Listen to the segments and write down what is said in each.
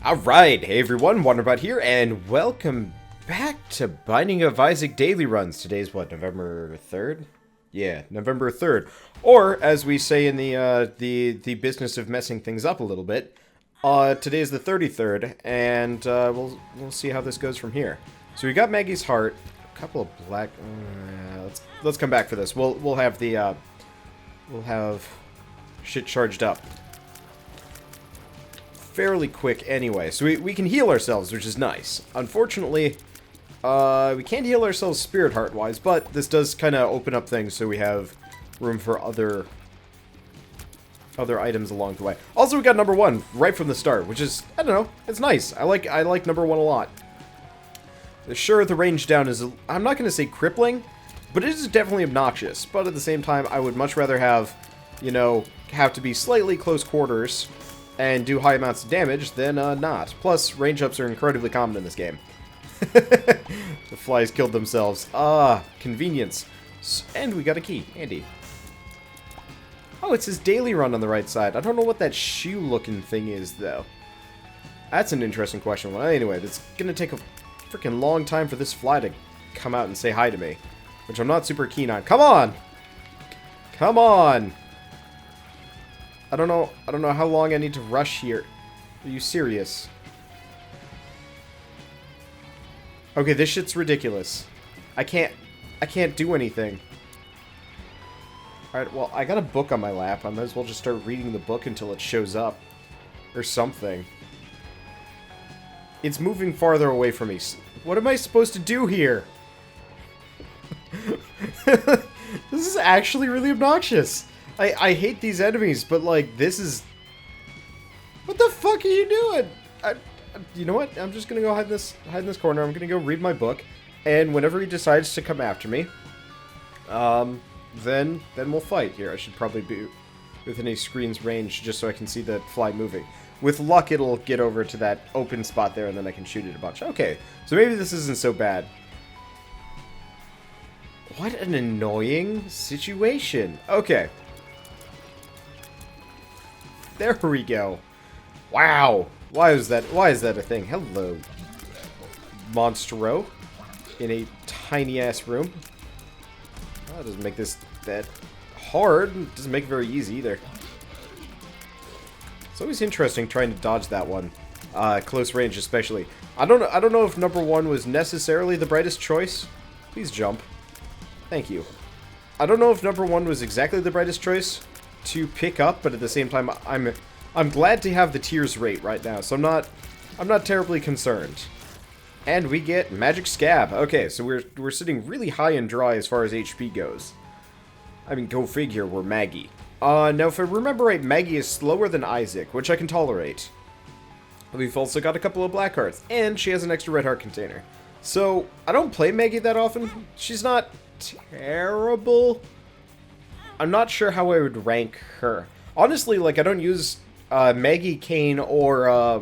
Alright, hey everyone, Wanderbot here, and welcome back to Binding of Isaac Daily Runs. Today's what, November 3rd? Yeah, November 3rd. Or, as we say in the business of messing things up a little bit, today is the 33rd, and we'll see how this goes from here. So we got Maggie's heart, a couple of black... let's come back for this. We'll have the, we'll have shit charged up fairly quick anyway, so we can heal ourselves, which is nice. Unfortunately, we can't heal ourselves spirit heart wise, but this does kind of open up things so we have room for other items along the way. Also, we got number 1 right from the start, which is, I don't know, it's nice. I like number 1 a lot. Sure, the range down is, I'm not going to say crippling, but it is definitely obnoxious. But at the same time, I would much rather have, you know, have to be slightly close quarters and do high amounts of damage than not. Plus, range ups are incredibly common in this game. The flies killed themselves. Ah, convenience. And we got a key. Handy. Oh, it says daily run on the right side. I don't know what that shoe-looking thing is, though. That's an interesting question. Well, anyway, it's gonna take a freaking long time for this fly to come out and say hi to me, which I'm not super keen on. Come on! Come on! I don't know how long I need to rush here. Are you serious? Okay, this shit's ridiculous. I can't do anything. Alright, well, I got a book on my lap. I might as well just start reading the book until it shows up. Or something. It's moving farther away from me. What am I supposed to do here? This is actually really obnoxious. I hate these enemies, but, like, this is... What the fuck are you doing? You know what? I'm just gonna go hide in this corner. I'm gonna go read my book, and whenever he decides to come after me, then we'll fight. Here, I should probably be within a screen's range just so I can see the fly moving. With luck, it'll get over to that open spot there, and then I can shoot it a bunch. Okay, so maybe this isn't so bad. What an annoying situation. Okay. There we go. Wow. Why is that a thing? Hello, Monstro. In a tiny-ass room. That doesn't make this that hard. It doesn't make it very easy either. It's always interesting trying to dodge that one. Close range especially. I don't know if number 1 was necessarily the brightest choice. Please jump. Thank you. I don't know if number 1 was exactly the brightest choice to pick up, but at the same time, I'm glad to have the tears rate right now, so I'm not terribly concerned. And we get magic scab. Okay, so we're sitting really high and dry as far as HP goes. I mean, go figure, we're Maggie. Now if I remember right, Maggie is slower than Isaac, which I can tolerate. We've also got a couple of black hearts, and she has an extra red heart container. So I don't play Maggie that often. She's not terrible. I'm not sure how I would rank her. Honestly, like, I don't use Maggie, Cain, or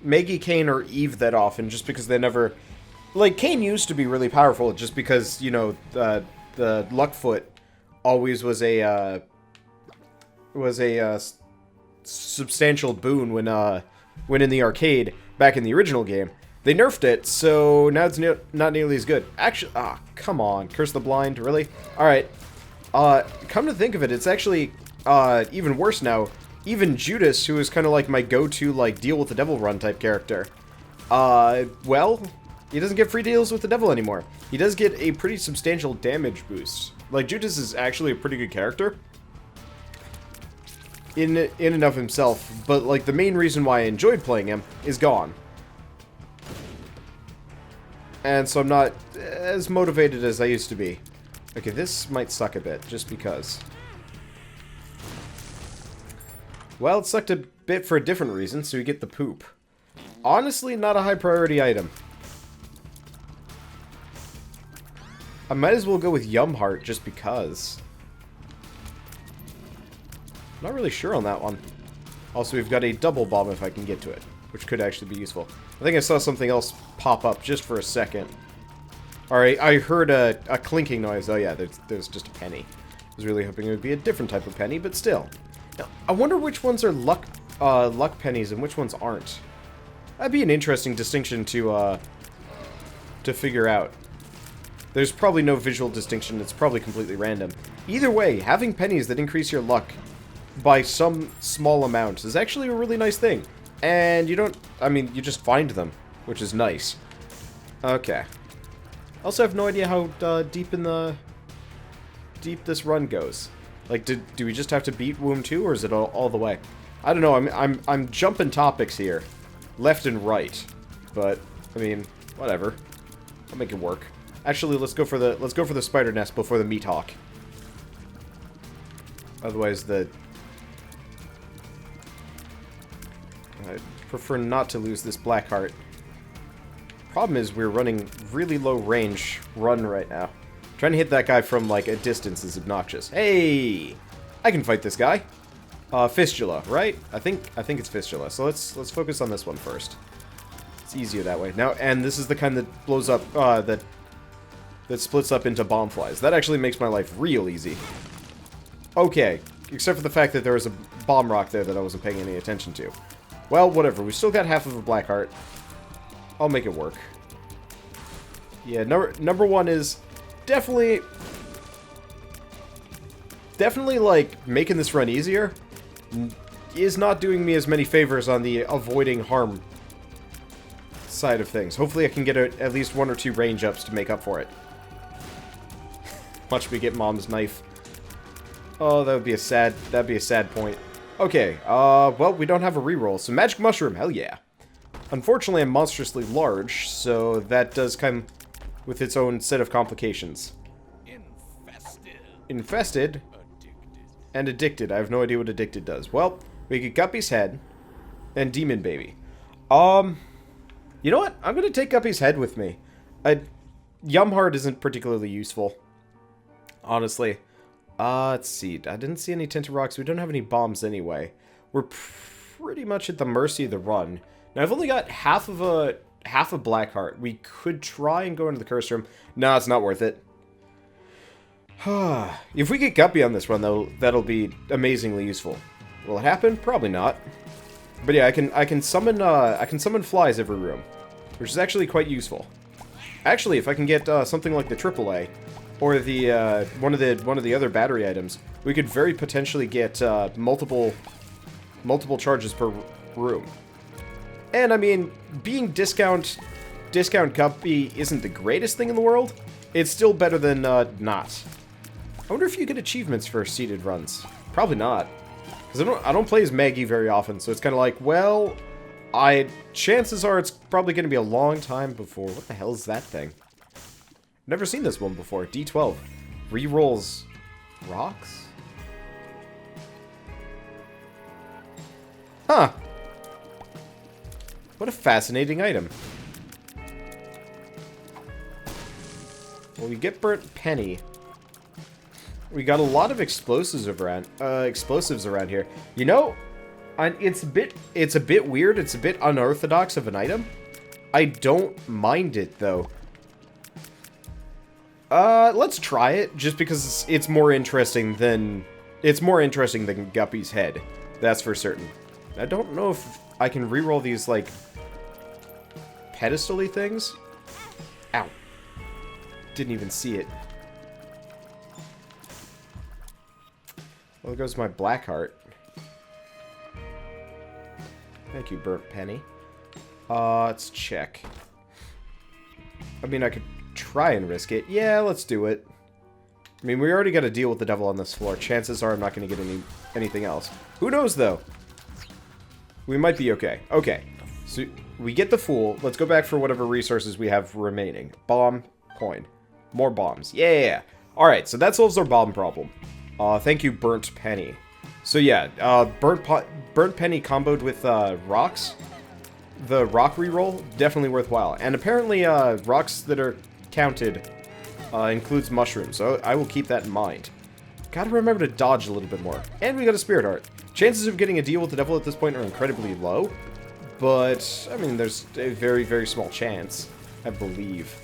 Eve that often, just because they never... Like, Cain used to be really powerful, just because, you know, the Luckfoot always was a substantial boon when in the arcade, back in the original game. They nerfed it, so now it's not nearly as good. Actually, come on. Curse the Blind, really? Alright. Come to think of it, it's actually even worse now. Even Judas, who is kind of like my go-to, like, deal with the devil run type character, well, he doesn't get free deals with the devil anymore. He does get a pretty substantial damage boost. Like, Judas is actually a pretty good character in and of himself, but, like, the main reason why I enjoyed playing him is gone. And so I'm not as motivated as I used to be. Okay, this might suck a bit, just because. Well, it sucked a bit for a different reason, so we get the poop. Honestly, not a high priority item. I might as well go with Yum Heart, just because. Not really sure on that one. Also, we've got a double bomb if I can get to it, which could actually be useful. I think I saw something else pop up just for a second. Alright, I heard a clinking noise. Oh yeah, there's just a penny. I was really hoping it would be a different type of penny, but still. Now, I wonder which ones are luck... luck pennies and which ones aren't? That'd be an interesting distinction to figure out. There's probably no visual distinction. It's probably completely random. Either way, having pennies that increase your luck by some small amount is actually a really nice thing. And you don't... I mean, you just find them, which is nice. Okay. Also have no idea how deep this run goes. Like, do we just have to beat Womb 2, or is it all the way? I don't know. I'm jumping topics here, left and right. But I mean, whatever. I'll make it work. Actually, let's go for the spider nest before the meat hawk. Otherwise, I prefer not to lose this black heart. Problem is, we're running really low range run right now. Trying to hit that guy from like a distance is obnoxious. Hey, I can fight this guy. Fistula, right? I think it's Fistula. So let's focus on this one first. It's easier that way. Now, and this is the kind that blows up, that splits up into bomb flies. That actually makes my life real easy. Okay, except for the fact that there was a bomb rock there that I wasn't paying any attention to. Well, whatever. We still got half of a black heart. I'll make it work. Yeah, number one is definitely like making this run easier. Is not doing me as many favors on the avoiding harm side of things. Hopefully I can get at least 1 or 2 range ups to make up for it. Watch me get Mom's knife. Oh, that'd be a sad point. Okay, well, we don't have a reroll, so magic mushroom, hell yeah. Unfortunately, I'm monstrously large, so that does come with its own set of complications. Infested? And addicted. I have no idea what addicted does. Well, we get Guppy's head and Demon Baby. You know what? I'm gonna take Guppy's head with me. Yum Heart isn't particularly useful, honestly. Let's see. I didn't see any tinted rocks. We don't have any bombs anyway. We're pretty much at the mercy of the run. Now, I've only got half a black heart. We could try and go into the curse room. No, it's not worth it. If we get Guppy on this run, though, that'll be amazingly useful. Will it happen? Probably not. But yeah, I can summon flies every room, which is actually quite useful. Actually, if I can get something like the AAA or the one of the other battery items, we could very potentially get multiple charges per room. And I mean, being discount Guppy isn't the greatest thing in the world. It's still better than not. I wonder if you get achievements for seeded runs. Probably not, because I don't play as Maggie very often, so it's kind of like, well, chances are it's probably going to be a long time before. What the hell is that thing? Never seen this one before. D12 rerolls rocks. Huh. What a fascinating item. Well, we get burnt penny. We got a lot of explosives around here. You know, it's a bit weird. It's a bit unorthodox of an item. I don't mind it though. Let's try it just because it's more interesting than Guppy's head. That's for certain. I don't know if I can reroll these like pedestal-y things. Ow. Didn't even see it. Well, there goes my black heart. Thank you, burnt penny. Let's check. I mean, I could try and risk it. Yeah, let's do it. I mean, we already got to deal with the devil on this floor. Chances are I'm not going to get anything else. Who knows, though? We might be okay. Okay. So, we get the fool. Let's go back for whatever resources we have remaining. Bomb, coin. More bombs. Yeah! Alright, so that solves our bomb problem. Thank you, burnt penny. So yeah, burnt penny comboed with rocks. The rock reroll, definitely worthwhile. And apparently rocks that are counted includes mushrooms, so I will keep that in mind. Gotta remember to dodge a little bit more. And we got a spirit heart. Chances of getting a deal with the devil at this point are incredibly low. But, I mean, there's a very, very small chance, I believe.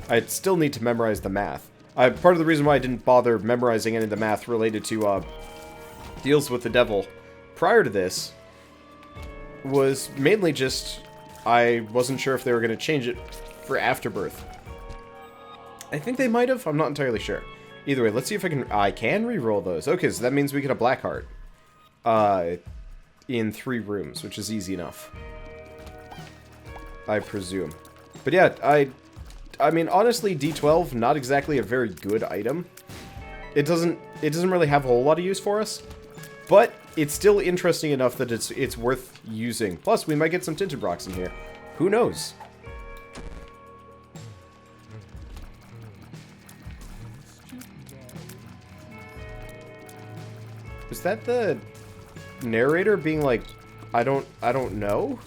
I'd still need to memorize the math. Part of the reason why I didn't bother memorizing any of the math related to deals with the devil prior to this was mainly just I wasn't sure if they were going to change it for Afterbirth. I think they might have. I'm not entirely sure. Either way, let's see if I can re-roll those. Okay, so that means we get a black heart. In 3 rooms, which is easy enough. I presume. But yeah, I mean, honestly, D12, not exactly a very good item. It doesn't really have a whole lot of use for us, but it's still interesting enough that it's worth using. Plus, we might get some tinted rocks in here. Who knows? Is that the narrator being like, I don't know?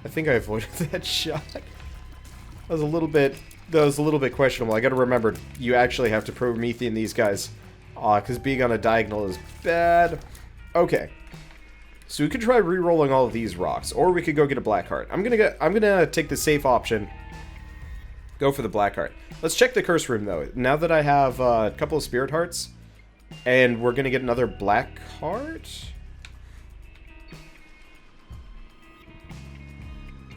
I think I avoided that shot. That was a little bit questionable. I gotta remember, you actually have to Promethean these guys. Because being on a diagonal is bad. Okay. So we could try re-rolling all of these rocks, or we could go get a black heart. I'm gonna take the safe option. Go for the black heart. Let's check the curse room though. Now that I have a couple of spirit hearts, and we're gonna get another black heart.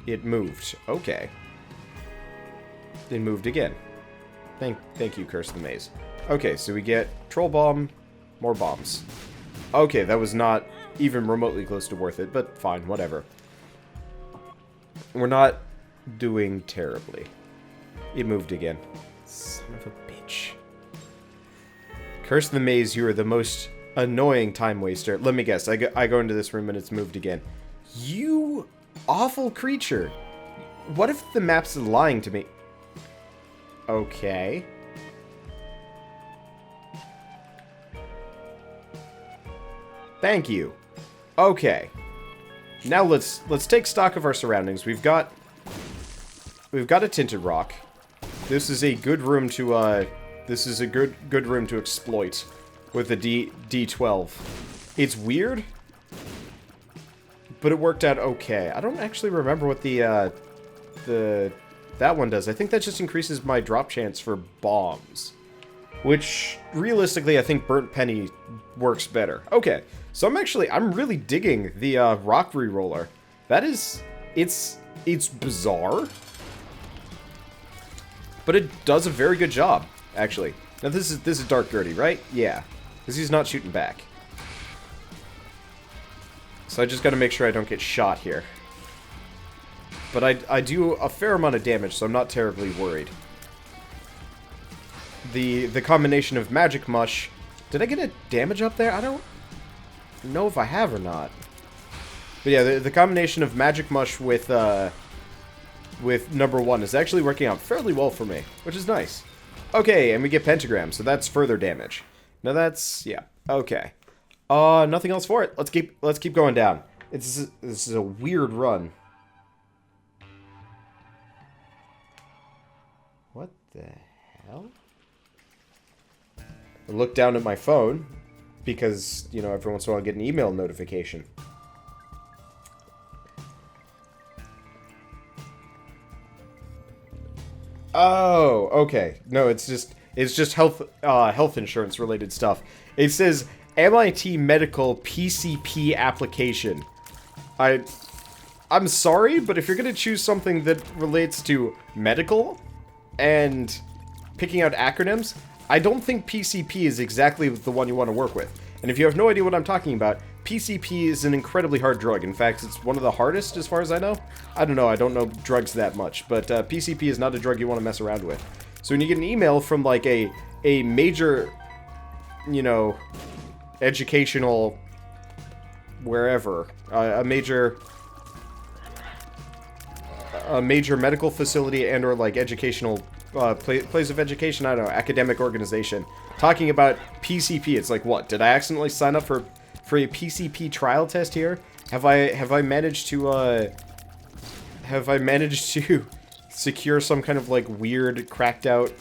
It moved. Okay. It moved again. Thank you, Curse of the Maze. Okay, so we get Troll Bomb, more bombs. Okay, that was not even remotely close to worth it, but fine, whatever. We're not doing terribly. It moved again. Son of a bitch. Curse of the Maze, you are the most annoying time waster. Let me guess, I go into this room and it's moved again. You awful creature. What if the map's lying to me? Okay. Thank you. Okay. Now let's take stock of our surroundings. We've got a tinted rock. This is a good room to good room to exploit with the D12. It's weird, but it worked out okay. I don't actually remember what that one does. I think that just increases my drop chance for bombs, which realistically I think Burnt Penny works better. Okay, so I'm really digging the rock reroller. That is, it's bizarre, but it does a very good job actually. Now this is Dark Gertie, right? Yeah, because he's not shooting back. So I just got to make sure I don't get shot here. But I do a fair amount of damage, so I'm not terribly worried. The combination of Magic Mush... Did I get a damage up there? I don't know if I have or not. But yeah, the combination of Magic Mush with number 1 is actually working out fairly well for me, which is nice. Okay, and we get Pentagram, so that's further damage. Now that's... yeah, okay. Nothing else for it. Let's keep going down. This is a weird run. What the hell? I look down at my phone because, you know, every once in a while I get an email notification. Oh, okay. No, it's just health insurance related stuff. It says MIT Medical PCP application. I'm sorry, but if you're gonna choose something that relates to medical and picking out acronyms, I don't think PCP is exactly the one you want to work with. And if you have no idea what I'm talking about, PCP is an incredibly hard drug. In fact, it's one of the hardest as far as I know. I don't know, I don't know drugs that much, but PCP is not a drug you want to mess around with. So when you get an email from like a major, you know, educational, wherever, a major medical facility and or like educational place of education, I don't know, academic organization, talking about PCP, it's like, what, did I accidentally sign up for a PCP trial test here? Have I managed to secure some kind of like weird cracked out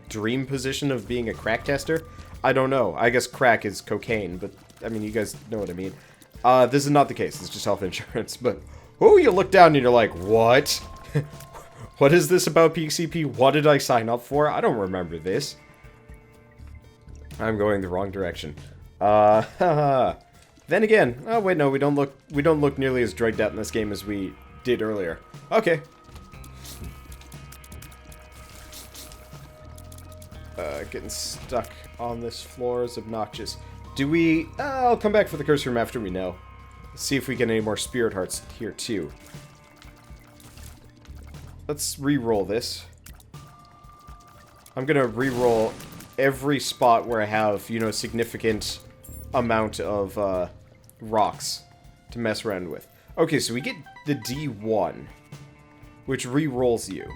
dream position of being a crack tester? I don't know. I guess crack is cocaine, but I mean, you guys know what I mean. This is not the case. It's just health insurance. But oh, you look down and you're like, what? What is this about PCP? What did I sign up for? I don't remember this. I'm going the wrong direction. Then again, oh wait, no, we don't look nearly as drugged out in this game as we did earlier. Okay. Getting stuck on this floor is obnoxious. Do we... I'll come back for the curse room after we know. See if we get any more spirit hearts here, too. Let's re-roll this. I'm gonna re-roll every spot where I have, you know, a significant amount of rocks to mess around with. Okay, so we get the D1, which re-rolls you.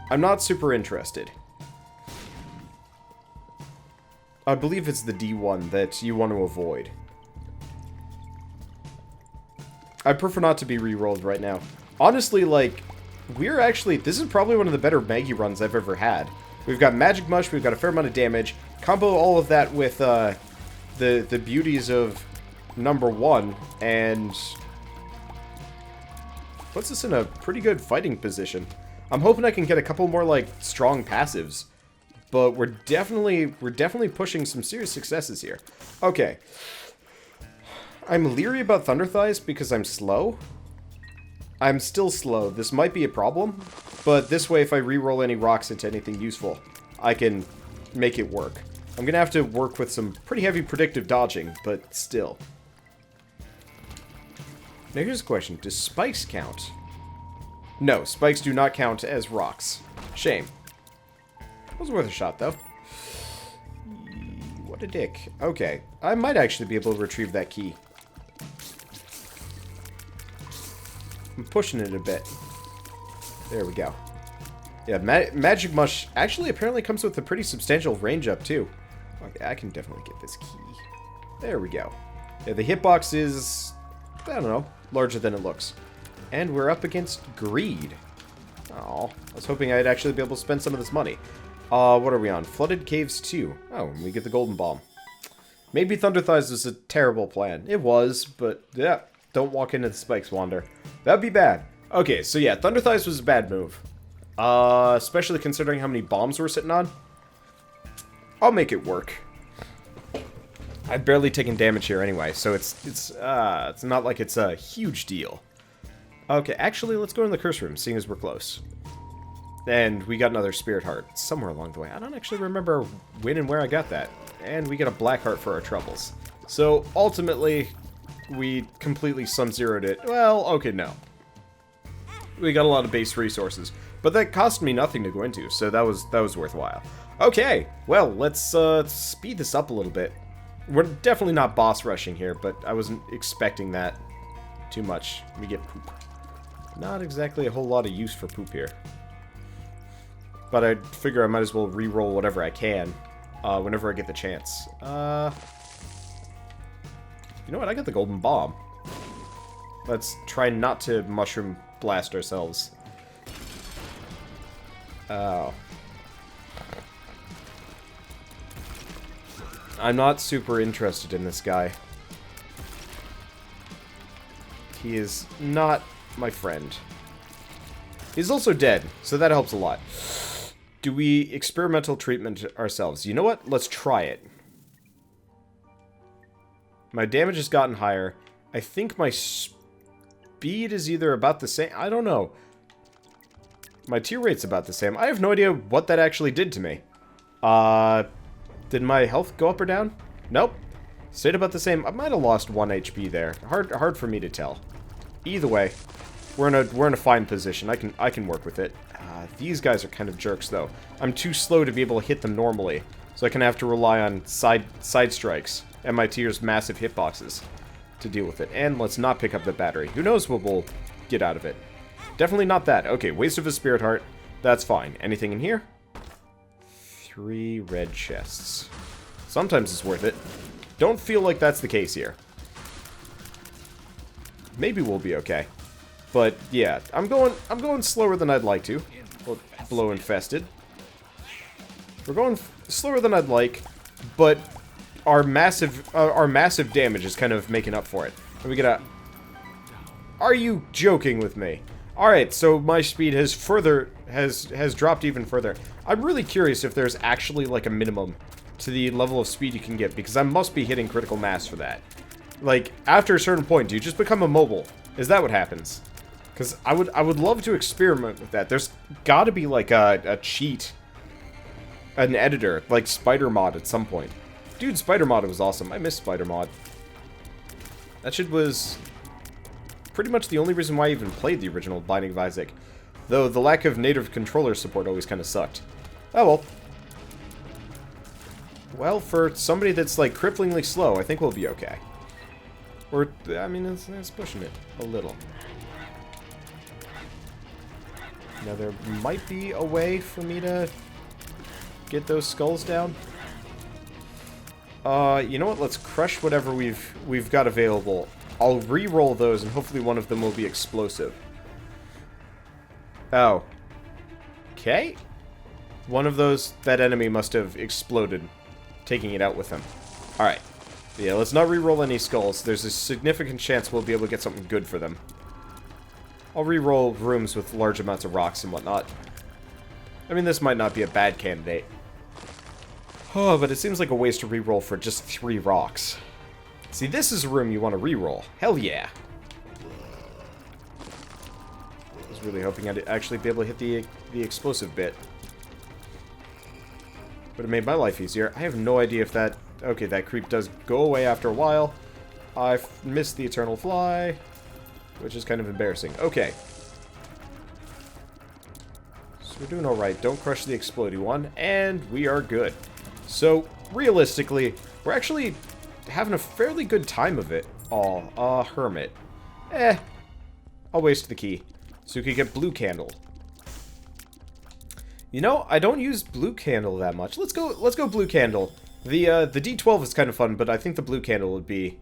I'm not super interested. I believe it's the D1 that you want to avoid. I prefer not to be re-rolled right now. Honestly, like, we're actually... This is probably one of the better Maggie runs I've ever had. We've got Magic Mush, we've got a fair amount of damage. Combo all of that with the beauties of number 1, and... puts us in a pretty good fighting position. I'm hoping I can get a couple more, like, strong passives. But we're definitely pushing some serious successes here. Okay. I'm leery about Thunder Thighs because I'm slow. I'm still slow. This might be a problem. But this way, if I re-roll any rocks into anything useful, I can make it work. I'm going to have to work with some pretty heavy predictive dodging, but still. Now here's a question. Does spikes count? No, spikes do not count as rocks. Shame. Was worth a shot, though. What a dick. Okay. I might actually be able to retrieve that key. I'm pushing it a bit. There we go. Yeah, Magic Mush actually apparently comes with a pretty substantial range up, too. Okay, I can definitely get this key. There we go. Yeah, the hitbox is, I don't know, larger than it looks. And we're up against Greed. Oh, I was hoping I'd actually be able to spend some of this money. What are we on? Flooded Caves 2. Oh, and we get the Golden Bomb. Maybe Thunder Thighs was a terrible plan. It was, but yeah, don't walk into the spikes, Wander. That'd be bad. Okay, so yeah, Thunder Thighs was a bad move. Especially considering how many bombs we're sitting on. I'll make it work. I've barely taken damage here anyway, so it's not like it's a huge deal. Okay, actually, let's go in the curse room, seeing as we're close. And we got another spirit heart somewhere along the way. I don't actually remember when and where I got that. And we get a black heart for our troubles. So, ultimately, we completely sum-zeroed it. Well, okay, no. We got a lot of base resources. But that cost me nothing to go into, so that was worthwhile. Okay, well, let's speed this up a little bit. We're definitely not boss rushing here, but I wasn't expecting that too much. We get poop. Not exactly a whole lot of use for poop here. But I figure I might as well re-roll whatever I can whenever I get the chance. You know what? I got the Golden Bomb. Let's try not to mushroom blast ourselves. Oh. I'm not super interested in this guy. He is not my friend. He's also dead, so that helps a lot. Do we experimental treatment ourselves? You know what? Let's try it. My damage has gotten higher. I think my speed is either about the same. I don't know. My tier rate's about the same. I have no idea what that actually did to me. Did my health go up or down? Nope. Stayed about the same. I might have lost 1 HP there. Hard for me to tell. Either way, we're in a fine position. I can work with it. These guys are kind of jerks, though. I'm too slow to be able to hit them normally, so I can have to rely on side strikes and my tier's massive hitboxes to deal with it. And let's not pick up the battery. Who knows what we'll get out of it. Definitely not that. Okay, waste of a spirit heart. That's fine. Anything in here? 3 red chests. Sometimes it's worth it. Don't feel like that's the case here. Maybe we'll be okay. But yeah, I'm going slower than I'd like to. Well, blow infested. We're going slower than I'd like, but our massive damage is kind of making up for it. And we get a... Are you joking with me? Alright, so my speed has dropped even further. I'm really curious if there's actually like a minimum to the level of speed you can get, because I must be hitting critical mass for that. Like, after a certain point, do you just become immobile? Is that what happens? Because I would love to experiment with that. There's got to be, like, a cheat. An editor, like Spider Mod at some point. Dude, Spider Mod was awesome. I miss Spider Mod. That shit was pretty much the only reason why I even played the original Binding of Isaac. Though the lack of native controller support always kind of sucked. Oh well. Well, for somebody that's, like, cripplingly slow, I think we'll be okay. Or, I mean, it's pushing it a little. Now, there might be a way for me to get those skulls down. You know what? Let's crush whatever we've got available. I'll re-roll those, and hopefully one of them will be explosive. Oh. Okay. One of those, that enemy must have exploded, taking it out with him. Alright. Yeah, let's not re-roll any skulls. There's a significant chance we'll be able to get something good for them. I'll re-roll rooms with large amounts of rocks and whatnot. I mean, this might not be a bad candidate. Oh, but it seems like a waste to re-roll for just 3 rocks. See, this is a room you want to re-roll. Hell yeah. I was really hoping I'd actually be able to hit the explosive bit. Would have made my life easier. I have no idea if that... Okay, that creep does go away after a while. I've missed the Eternal Fly, which is kind of embarrassing. Okay. So we're doing alright. Don't crush the explodey one, and we are good. So, realistically, we're actually having a fairly good time of it all. Hermit. I'll waste the key. So we can get blue candle. You know, I don't use blue candle that much. Let's go blue candle. The D12 is kind of fun, but I think the blue candle would be...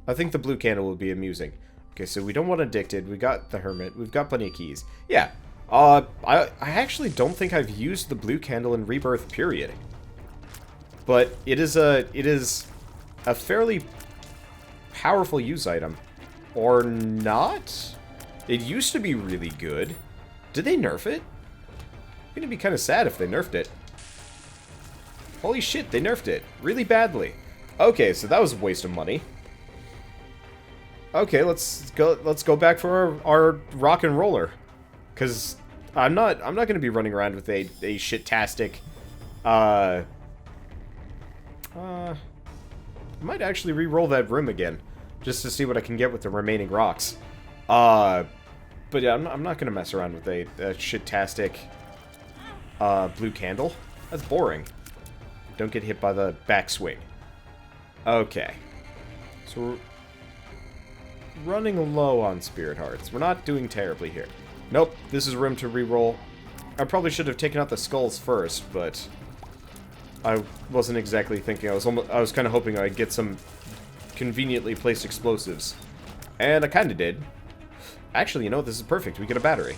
I think the blue candle would be amusing. Okay, so we don't want addicted. We got the hermit. We've got plenty of keys. Yeah. I actually don't think I've used the blue candle in Rebirth, period. But it is a fairly powerful use item. Or not? It used to be really good. Did they nerf it? I'm gonna be kind of sad if they nerfed it. Holy shit, they nerfed it. Really badly. Okay, so that was a waste of money. Okay, let's go back for our rock and roller. Cause I'm not gonna be running around with a shit-tastic I might actually re-roll that room again, just to see what I can get with the remaining rocks. But yeah, I'm not gonna mess around with a shit-tastic blue candle. That's boring. Don't get hit by the backswing. Okay. So we're running low on spirit hearts. We're not doing terribly here. Nope, this is room to re-roll. I probably should have taken out the skulls first, but I wasn't exactly thinking. I was kind of hoping I'd get some conveniently placed explosives. And I kind of did. Actually, you know, this is perfect. We get a battery.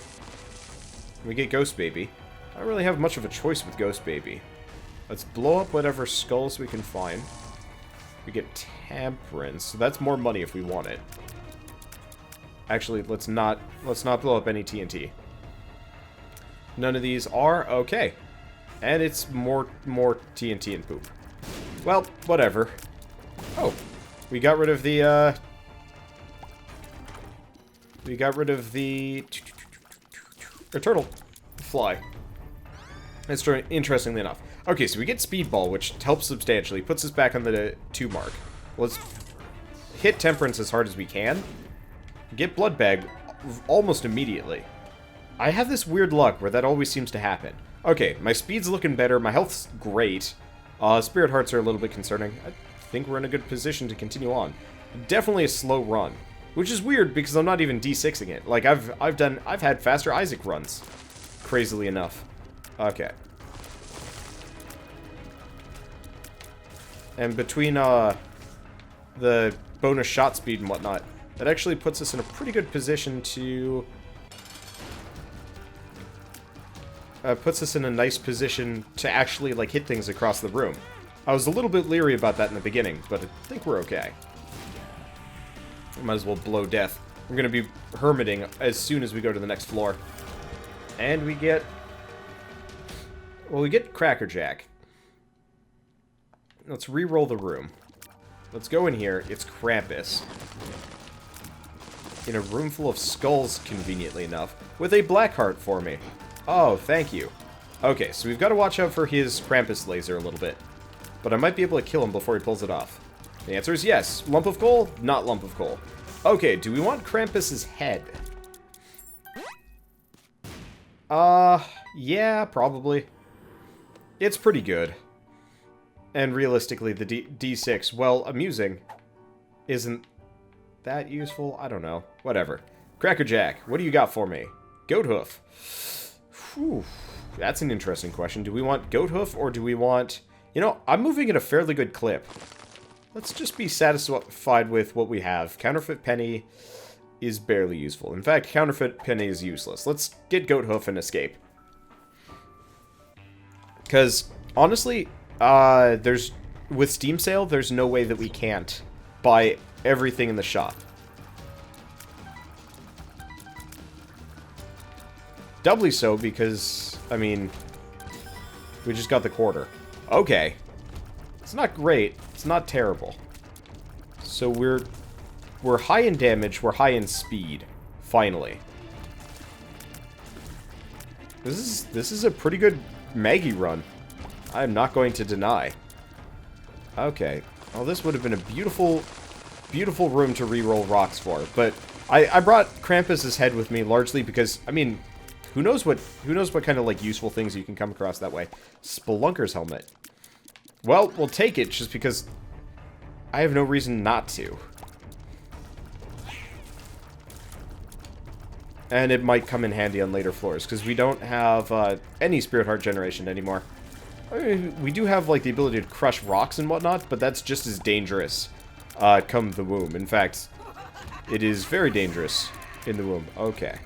We get Ghost Baby. I don't really have much of a choice with Ghost Baby. Let's blow up whatever skulls we can find. We get Temperance, so that's more money if we want it. Actually, let's not blow up any TNT. None of these are okay. And it's more TNT and poop. Well, whatever. Oh, we got rid of the Eternal Fly. That's interestingly enough. Okay, so we get Speedball, which helps substantially. Puts us back on the 2 mark. Let's hit Temperance as hard as we can. Get Blood Bag almost immediately. I have this weird luck where that always seems to happen. Okay, my speed's looking better. My health's great. Spirit Hearts are a little bit concerning. I think we're in a good position to continue on. Definitely a slow run. Which is weird because I'm not even D6ing it. Like, I've had faster Isaac runs. Crazily enough. Okay. And between, the bonus shot speed and whatnot, that actually puts us in a pretty good position to... puts us in a nice position to actually, like, hit things across the room. I was a little bit leery about that in the beginning, but I think we're okay. Might as well blow death. We're going to be hermiting as soon as we go to the next floor. And we get... Well, we get Crackerjack. Let's re-roll the room. Let's go in here. It's Krampus. In a room full of skulls, conveniently enough, with a black heart for me. Oh, thank you. Okay, so we've got to watch out for his Krampus laser a little bit. But I might be able to kill him before he pulls it off. The answer is yes. Lump of coal? Not lump of coal. Okay, do we want Krampus's head? Yeah, probably. It's pretty good. And realistically, the D6, well, amusing, isn't that useful? I don't know. Whatever. Crackerjack, what do you got for me? Goat hoof. Whew. That's an interesting question. Do we want goat hoof, or do we want... You know, I'm moving at a fairly good clip. Let's just be satisfied with what we have. Counterfeit penny is barely useful. In fact, counterfeit penny is useless. Let's get goat hoof and escape. Because, honestly, with Steam sale, there's no way that we can't buy everything in the shop. Doubly so because, I mean, we just got the quarter. Okay. It's not great. It's not terrible. So we're high in damage, we're high in speed. Finally. This is a pretty good Maggie run. I'm not going to deny. Okay. Well, this would have been a beautiful, beautiful room to re-roll rocks for, but I brought Krampus's head with me largely because, I mean, who knows what kind of, like, useful things you can come across that way. Spelunker's helmet. Well, we'll take it just because I have no reason not to. And it might come in handy on later floors, because we don't have any Spirit Heart generation anymore. I mean, we do have, like, the ability to crush rocks and whatnot, but that's just as dangerous come the womb. In fact, it is very dangerous in the womb. Okay.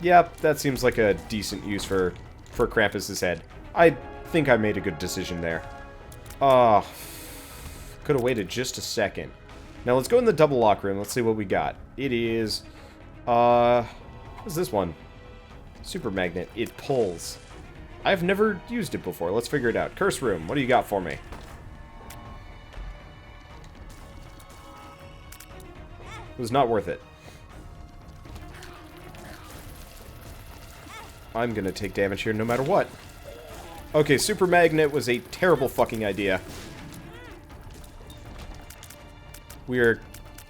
Yep, that seems like a decent use for Krampus's head. I think I made a good decision there. Could have waited just a second. Now let's go in the double lock room. Let's see what we got. It is, what's this one? Super magnet. It pulls. I've never used it before. Let's figure it out. Curse room. What do you got for me? It was not worth it. I'm gonna take damage here no matter what. Okay, super magnet was a terrible fucking idea. We are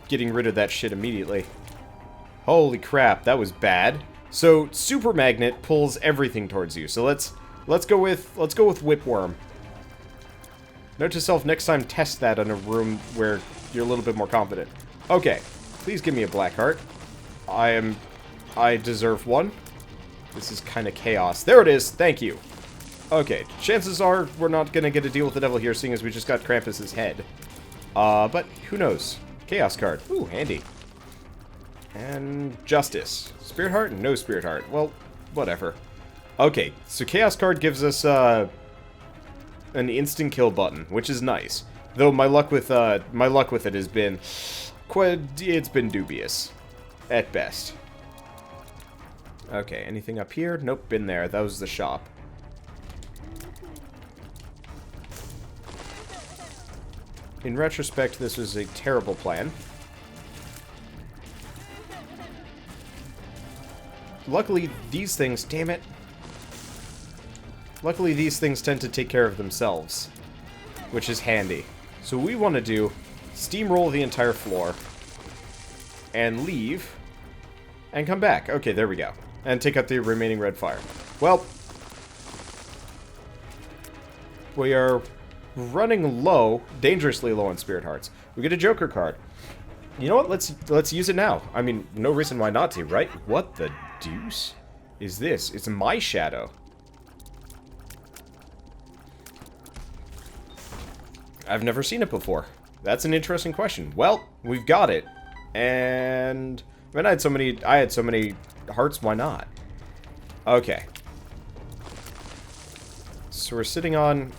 getting rid of that shit immediately. Holy crap, that was bad. So super magnet pulls everything towards you. So let's go with whipworm. Note to self, next time test that in a room where you're a little bit more confident. Okay, please give me a black heart. I deserve one. This is kind of chaos. There it is. Thank you. Okay, chances are we're not going to get a deal with the devil here, seeing as we just got Krampus's head. But who knows? Chaos card. Ooh, handy. And Justice. Spirit Heart? No Spirit Heart. Well, whatever. Okay, so Chaos card gives us an instant kill button, which is nice. Though my luck with it has been it's been dubious at best. Okay, anything up here? Nope, been there. That was the shop. In retrospect, this was a terrible plan. Luckily, these things... Damn it. Luckily, these things tend to take care of themselves, which is handy. So what we want to do, steamroll the entire floor, and leave, and come back. Okay, there we go. And take out the remaining red fire. Well, we are running low, dangerously low on Spirit Hearts. We get a Joker card. You know what? Let's use it now. I mean, no reason why not to, right? What the deuce is this? It's my shadow. I've never seen it before. That's an interesting question. Well, we've got it. And I mean, I had so many hearts, why not? Okay. So we're sitting on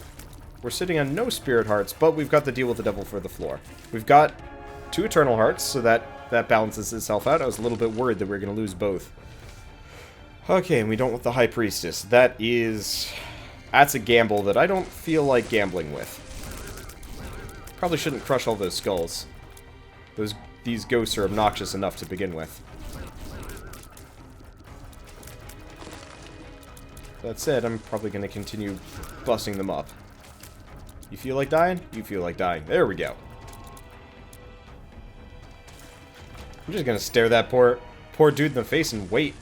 no Spirit Hearts, but we've got the deal with the devil for the floor. We've got 2 Eternal Hearts, so that balances itself out. I was a little bit worried that we were going to lose both. Okay, and we don't want the High Priestess. That is That's a gamble that I don't feel like gambling with. Probably shouldn't crush all those skulls. These ghosts are obnoxious enough to begin with. That said, I'm probably going to continue busting them up. You feel like dying? You feel like dying. There we go. I'm just going to stare that poor dude in the face and wait.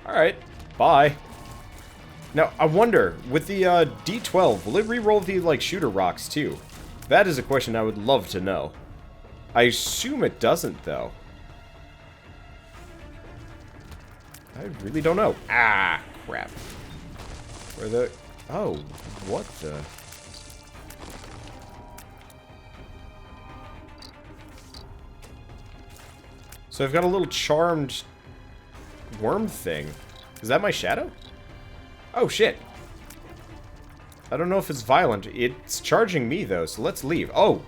Alright, bye. Now, I wonder, with the D12, will it reroll the, like, shooter rocks, too? That is a question I would love to know. I assume it doesn't, though. I really don't know. Ah, crap. Where the... Oh, what the... So I've got a little charmed worm thing. Is that my shadow? Oh, shit. I don't know if it's violent. It's charging me, though, so let's leave. Oh!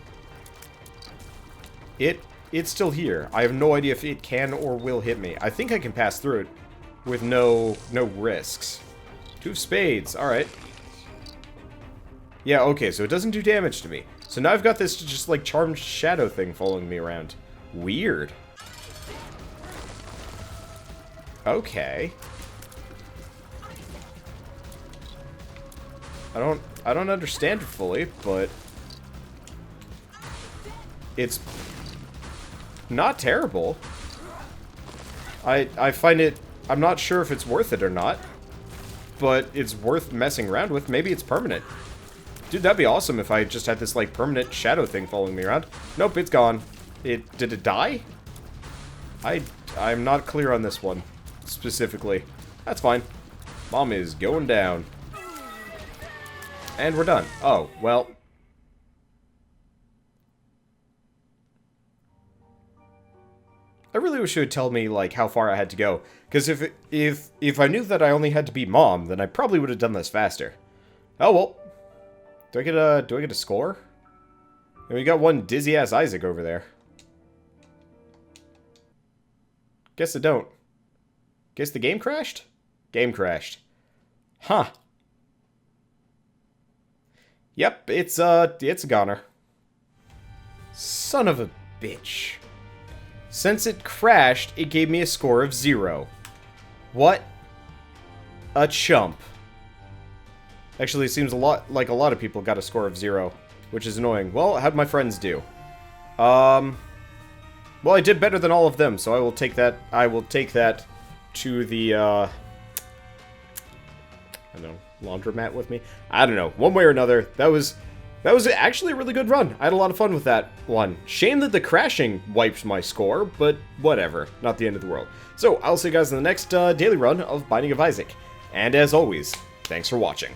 It's still here. I have no idea if it can or will hit me. I think I can pass through it with no risks. 2 of spades. Alright. Yeah, okay, so it doesn't do damage to me. So now I've got this just, like, charmed shadow thing following me around. Weird. Okay. I don't understand it fully, but it's not terrible. I find it... I'm not sure if it's worth it or not, but it's worth messing around with. Maybe it's permanent. Dude, that'd be awesome if I just had this, like, permanent shadow thing following me around. Nope, it's gone. Did it die? I'm not clear on this one, specifically. That's fine. Mom is going down. And we're done. Oh, well. I really wish you would tell me, like, how far I had to go. Because if I knew that I only had to beat Mom, then I probably would have done this faster. Oh, well. Do I get a score? And we got one dizzy-ass Isaac over there. Guess I don't. Guess the game crashed? Game crashed. Huh. Yep, it's a goner. Son of a bitch. Since it crashed, it gave me a score of 0. What a chump. Actually, it seems a lot like a lot of people got a score of 0, which is annoying. Well, how'd my friends do? Well, I did better than all of them, so I will take that to the, I don't know, laundromat with me? I don't know. One way or another, that was actually a really good run. I had a lot of fun with that one. Shame that the crashing wiped my score, but whatever. Not the end of the world. So, I'll see you guys in the next daily run of Binding of Isaac. And as always, thanks for watching.